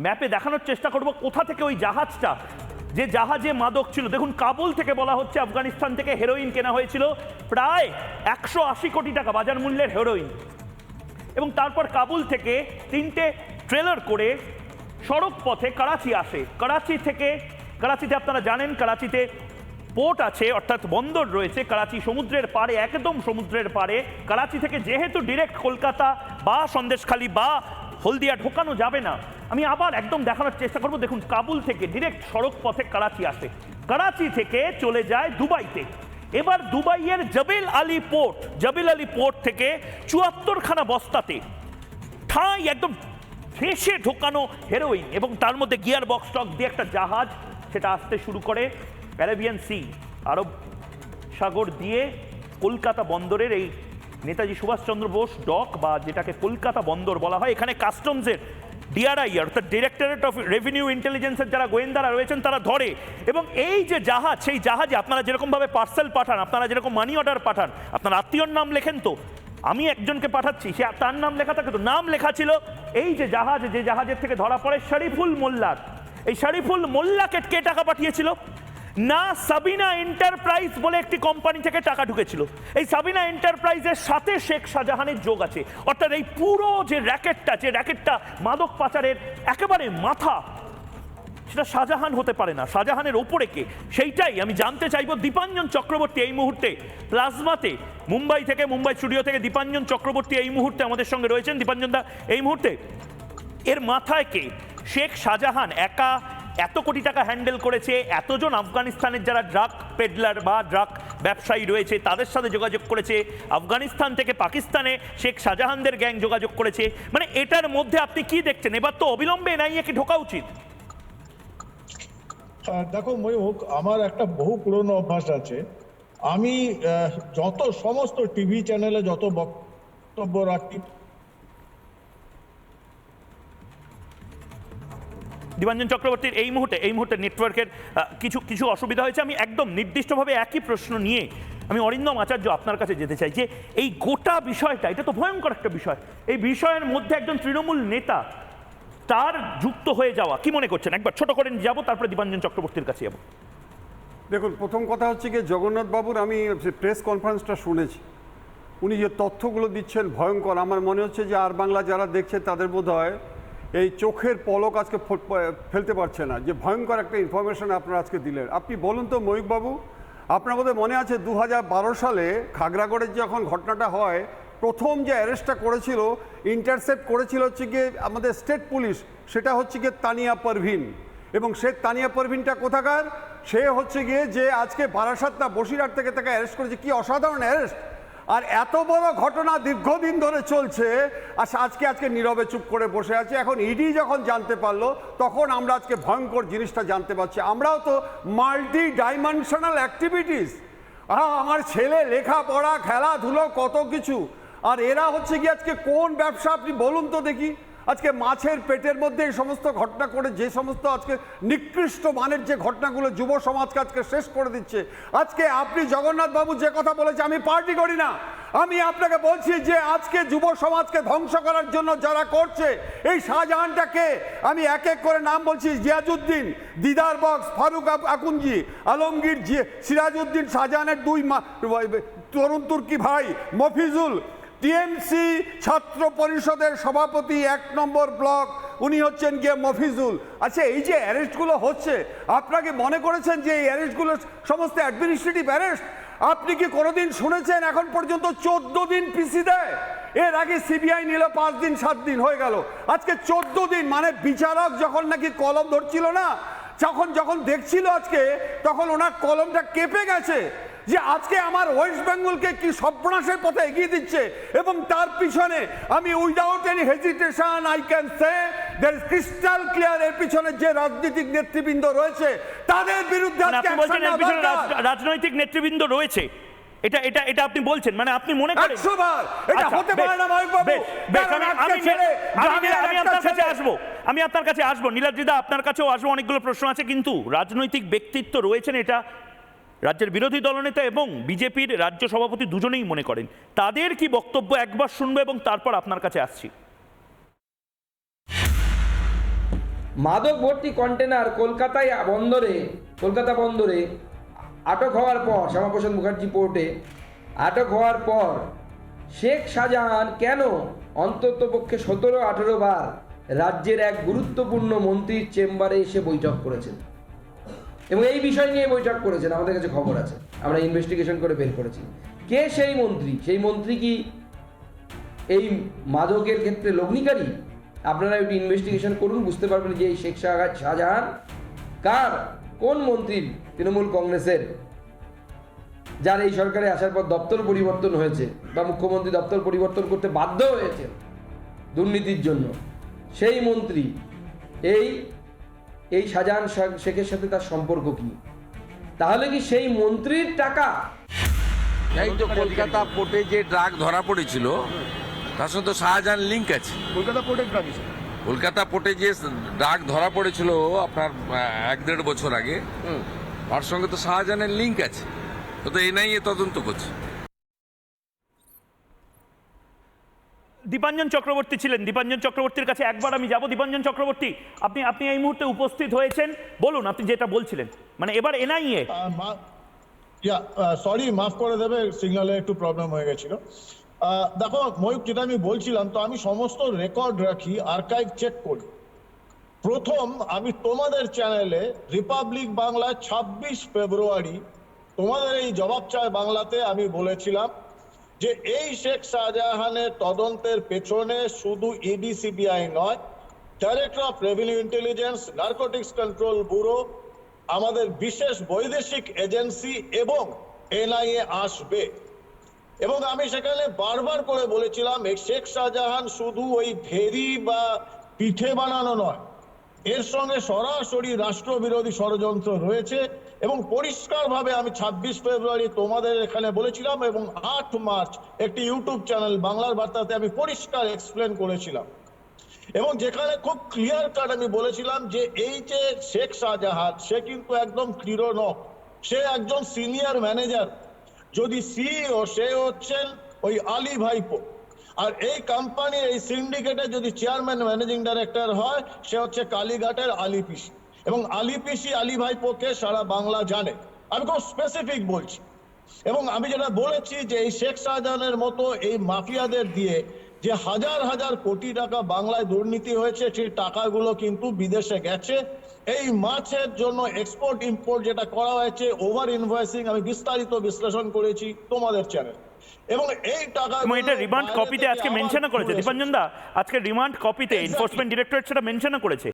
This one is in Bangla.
ম্যাপে দেখানোর চেষ্টা করব কোথা থেকে ওই জাহাজটা, যে জাহাজে মাদক ছিল। দেখুন, কাবুল থেকে বলা হচ্ছে আফগানিস্তান থেকে হেরোইন কেনা হয়েছিল প্রায় 180 কোটি টাকা বাজার মূল্যের হেরোইন, এবং তারপর কাবুল থেকে 3টে ট্রেলার করে সড়ক পথে করাচি আসে। করাচিতে আপনারা জানেন করাচিতে পোর্ট আছে, অর্থাৎ বন্দর রয়েছে। করাচি সমুদ্রের পাড়ে, একদম সমুদ্রের পাড়ে। করাচি থেকে যেহেতু ডিরেক্ট কলকাতা বা সন্দেশখালী বা হলদিয়া ঢোকানো যাবে না, আমি আবার একদম দেখানোর চেষ্টা করব। দেখুন, কাবুল থেকে ডিরেক্ট সড়ক পথে করাচি আসে, করাচি থেকে চলে যায় দুবাইতে। এবার দুবাইয়ের জবেল আলী পোর্ট থেকে 74খানা বস্তাতে ঠাঁই একদম ফেঁসে ঢোকানো হেরোইন, এবং তার মধ্যে গিয়ার বক্স টক দিয়ে একটা জাহাজ সেটা আসতে শুরু করে অ্যারাবিয়ান সি, আরব সাগর দিয়ে কলকাতা বন্দরের এই নেতাজি সুভাষচন্দ্র বোস ডক, বা যেটাকে কলকাতা বন্দর বলা হয়। এখানে কাস্টমসের ডিআরআই অর্থাৎ ডিরেক্টরেট অফ রেভিনিউ ইন্টেলিজেন্সের যারা গোয়েন্দারা রয়েছেন তারা ধরে, এবং এই যে জাহাজ, সেই জাহাজে আপনারা যেরকমভাবে পার্সেল পাঠান, আপনারা যেরকম মানি অর্ডার পাঠান, আপনার আত্মীয়র নাম লেখেন, তো আমি একজনকে পাঠাচ্ছি, সে তার নাম লেখা থাকে, তো নাম লেখা ছিল এই যে জাহাজের থেকে ধরা পড়ে শরীফুল মোল্লার। এই শরীফুল মোল্লাকে কে টাকা পাঠিয়েছিল? না, সাবিনা এন্টারপ্রাইজ বলে একটি কোম্পানি থেকে টাকা ঢুকেছিল। এই সাবিনা এন্টারপ্রাইজের সাথে শেখ শাহজাহানের যোগ আছে, অর্থাৎ এই পুরো যে র্যাকেটটা মাদক পাচারের একেবারে মাথা, সেটা শাহজাহান হতে পারে না। শাহজাহানের ওপরে কে, সেইটাই আমি জানতে চাইব। দীপাঞ্জন চক্রবর্তী এই মুহূর্তে প্লাজমাতে, মুম্বাই স্টুডিও থেকে দীপাঞ্জন চক্রবর্তী এই মুহূর্তে আমাদের সঙ্গে রয়েছেন। দীপাঞ্জন দা, এই মুহূর্তে এর মাথায় কে? শেখ শাহজাহান একা এত কোটি টাকা হ্যান্ডেল করেছে, এতজন আফগানিস্তানের যারা ড্রাগ পেডলার বা ড্রাগ ব্যবসায়ী রয়েছে তাদের সাথে যোগাযোগ করেছে, আফগানিস্তান থেকে পাকিস্তানে শেখ শাহজাহানদের গ্যাং যোগাযোগ করেছে। মানে এটার মধ্যে আপনি কি দেখছেন? এবার তো অবিলম্বে এনআইএ কি ঢোকা উচিত? দেখো ময়ূক, আমার একটা বহু পুরনো অভ্যাস আছে। আমি সমস্ত টিভি চ্যানেলে যত বক্তব্য রাখি, দীপাঞ্জন চক্রবর্তীর এই মুহূর্তে নেটওয়ার্কের কিছু অসুবিধা হয়েছে। আমি একদম নির্দিষ্টভাবে একই প্রশ্ন নিয়ে আমি অরিন্দম আচার্য আপনার কাছে যেতে চাই, যে এই গোটা বিষয়টা, এটা তো ভয়ঙ্কর একটা বিষয়, এই বিষয়ের মধ্যে একজন তৃণমূল নেতা তার যুক্ত হয়ে যাওয়া, কি মনে করছেন? একবার ছোট করে যাব, তারপরে দীপাঞ্জন চক্রবর্তীর কাছে যাব। দেখুন, প্রথম কথা হচ্ছে কি, জগন্নাথ বাবুর আমি প্রেস কনফারেন্সটা শুনেছি, উনি যে তথ্যগুলো দিচ্ছেন ভয়ঙ্কর। আমার মনে হচ্ছে যে আর বাংলা যারা দেখছে তাদের বোধহয় এই চোখের পলক আজকে ফেলতে পারছে না, যে ভয়ঙ্কর একটা ইনফরমেশন আপনারা আজকে দিলেন। আপনি বলুন তো ময়ূকবাবু, আপনার বোধহয় মনে আছে 2012 সালে খাগড়াগড়ের যখন ঘটনাটা হয়, প্রথম যে অ্যারেস্টটা করেছিল, ইন্টারসেপ্ট করেছিল হচ্ছে গিয়ে আমাদের স্টেট পুলিশ, সেটা হচ্ছে গিয়ে তানিয়া পারভিন। এবং সে তানিয়া পারভিনটা কোথাকার? সে হচ্ছে গিয়ে যে আজকে বারাসাত না বসিরহাট থেকে তাকে অ্যারেস্ট করেছে। কি অসাধারণ অ্যারেস্ট! আর এত বড় ঘটনা দীর্ঘদিন ধরে চলছে, আর আজকে নীরবে চুপ করে বসে আছে। এখন ইডি যখন জানতে পারলো, তখন আমরা আজকে ভয়ঙ্কর জিনিসটা জানতে পারছি। আমরাও তো মাল্টি ডাইমেনশনাল অ্যাক্টিভিটিস, আমার ছেলে লেখাপড়া, খেলাধুলো, কত কিছু, আর এরা হচ্ছে কি আজকে কোন ব্যবসা আপনি বলুন তো দেখি। আজকে মাছের পেটের মধ্যে এই সমস্ত ঘটনা করে, যে সমস্ত আজকে নিকৃষ্ট মানের যে ঘটনাগুলো যুব সমাজকে আজকে শেষ করে দিচ্ছে। আজকে আপনি জগন্নাথ বাবু যে কথা বলেছে, আমি পার্টি করি না, আমি আপনাকে বলছি যে আজকে যুব সমাজকে ধ্বংস করার জন্য যারা করছে, এই শাহজাহানটাকে আমি এক এক করে নাম বলছি: জিয়াজউদ্দিন, দিদার বক্স, ফারুক আকুঞ্জি, আলমগীর, সিরাজউদ্দিন, শাহজাহানের 2 তরুণ তুর্কি ভাই, মফিজুল, টিএমসি ছাত্র পরিষদের সভাপতি 1 নম্বর ব্লক, উনি হচ্ছেন গিয়ে মফিজুল। আচ্ছা, এই যে অ্যারেস্টগুলো হচ্ছে, আপনাকে মনে করেছেন যে এই অ্যারেস্টগুলো সমস্ত অ্যাডমিনিস্ট্রেটিভ অ্যারেস্ট? আপনি কি কোনোদিন শুনেছেন এখন পর্যন্ত 14 দিন পিসি দেয়? এর আগে সিবিআই নিল 5 দিন 7 দিন হয়ে গেল, আজকে 14 দিন। মানে বিচারক যখন নাকি কলম ধরছিল না, যখন দেখছিল আজকে, তখন ওনার কলমটা কেঁপে গেছে যে আজকে আমার ওয়েস্ট বেঙ্গলকে কি সর্বনাশের পথে এগিয়ে দিচ্ছে। এবং তার পিছনে আমি without any hesitation I can say there is crystal clear, এর পিছনে যে রাজনৈতিক নেতৃবৃন্দ রয়েছে তাদের বিরুদ্ধে রাজনৈতিক নেতৃবৃন্দ রয়েছে, এটা আপনি বলছেন, মানে আপনি মনে করেন 100 বার এটা হতে পারে না ময়ূকবাবু। আমি আপনার কাছে আসবো, নীলাদ্রিদা আপনার কাছেও আসবো, অনেকগুলো প্রশ্ন আছে। কিন্তু রাজনৈতিক ব্যক্তিত্ব রয়েছেন, এটা রাজ্যের বিরোধী দলনেতা এবং বিজেপির রাজ্য সভাপতি দুজনেই মনে করেন। তাদের কি বক্তব্য একবার শুনবো এবং তারপর আপনার কাছে আসছি। মাদক ভর্তি কন্টেনার কলকাতা বন্দরে আটক হওয়ার পর, শ্যামাপ্রসাদ মুখার্জি পোর্টে আটক হওয়ার পর শেখ শাহজাহান কেন অন্তত পক্ষে 17-18 বার রাজ্যের এক গুরুত্বপূর্ণ মন্ত্রীর চেম্বারে এসে বৈঠক করেছেন, এবং এই বিষয় নিয়ে বৈঠক করেছেন, আমাদের কাছে খবর আছে, আমরা ইনভেস্টিগেশন করে বের করেছি। কে সেই মন্ত্রী? সেই মন্ত্রী কি এই মাদকের ক্ষেত্রে লগ্নিকারী? আপনারা একটু ইনভেস্টিগেশন করুন, বুঝতে পারবেন যে এই শেখ শাহজাহান কোন মন্ত্রীর, তৃণমূল কংগ্রেসের, যার এই সরকারে আসার পর দপ্তর পরিবর্তন হয়েছে বা মুখ্যমন্ত্রী দপ্তর পরিবর্তন করতে বাধ্য হয়েছে দুর্নীতির জন্য, সেই মন্ত্রী। এই শাহজাহান শেখের সাথে তার সম্পর্ক কি? তাহলে কি সেই মন্ত্রীর টাকা? এই তো কলকাতা পোর্টে যে ড্রাগ ধরা পড়েছিল তার সঙ্গে তো শাহজাহান লিঙ্ক আছে। কলকাতা পোর্টে যে ড্রাগ ধরা পড়েছিল আপনার 1-1.5 বছর আগে, তার সঙ্গে তো শাহজাহানের লিঙ্ক আছে। তো এনআইএ তদন্ত করছে। দীপাঞ্জন চক্রবর্তী ছিলেন, দীপাঞ্জন চক্রবর্তীর কাছে একবার আমি যাব। দীপাঞ্জন চক্রবর্তী, আপনি এই মুহূর্তে উপস্থিত হয়েছেন, বলুন আপনি যেটা বলছিলেন, মানে এবার এনআইএ। সরি, মাফ করে দেবে, সিগন্যালে একটু প্রবলেম হয়ে গেছিল। দেখো ময়ূক, যেটা আমি বলছিলাম, তো আমি সমস্ত রেকর্ড রাখি, আর্কাইভ চেক করি। প্রথম আমি তোমাদের চ্যানেলে রিপাবলিক বাংলা 26 ফেব্রুয়ারি তোমাদের এই জবাব চায় বাংলাতে আমি বলেছিলাম যে এই শেখ শাহজাহানের তদন্তের পেছনে শুধু ইডি সিবিআই নয়, director of revenue intelligence, narcotics control bureau, আমাদের বিশেষ বৈদেশিক এজেন্সি এবং এনআইএ আসবে। এবং আমি সেখানে বারবার করে বলেছিলাম এই শেখ শাহজাহান শুধু ওই ভেরি বা পিঠে বানানো নয়, এর সঙ্গে সরাসরি রাষ্ট্রবিরোধী ষড়যন্ত্র রয়েছে। এবং পরিষ্কারভাবে আমি 26 ফেব্রুয়ারি তোমাদের এখানে বলেছিলাম, এবং 8 মার্চ একটি ইউটিউব চ্যানেল বাংলার বার্তাতে আমি পরিষ্কার এক্সপ্লেন করেছিলাম, এবং যেখানে খুব ক্লিয়ার কাট আমি বলেছিলাম যে এই যে শেখ শাহজাহান, সে কিন্তু একদম ক্লিরোনক, সে একজন সিনিয়র ম্যানেজার। যদি সিইও, সে হচ্ছেন ওই আলী ভাইপো, আর এই কোম্পানির এই সিন্ডিকেটে যদি চেয়ারম্যান ম্যানেজিং ডাইরেক্টর হয়, সে হচ্ছে কালীঘাটের আলী পিসি। এবং আলী পিসি, আলী ভাইপোকে সারা বাংলা জানে। আমি খুব স্পেসিফিক বলছি। এবং আমি যেটা বলেছি যে এই শেখ শাহজাহানের মতো এই মাফিয়াদের দিয়ে যে হাজার হাজার কোটি টাকা বাংলায় দুর্নীতি হয়েছে, সেই টাকাগুলো কিন্তু বিদেশে গেছে। এই মাছের জন্য এক্সপোর্ট ইম্পোর্ট যেটা করা হয়েছে, ওভার ইনভয়েসিং, আমি বিস্তারিত বিশ্লেষণ করেছি তোমাদের চ্যানেল। এবং এই টাকা এটা রিমান্ড কপিতে আজকে মেনশন করেছে দীপাঞ্জন দা, আজকে রিমান্ড কপিতে এনফোর্সমেন্ট ডিরেক্টরেট সেটা মেনশন করেছে।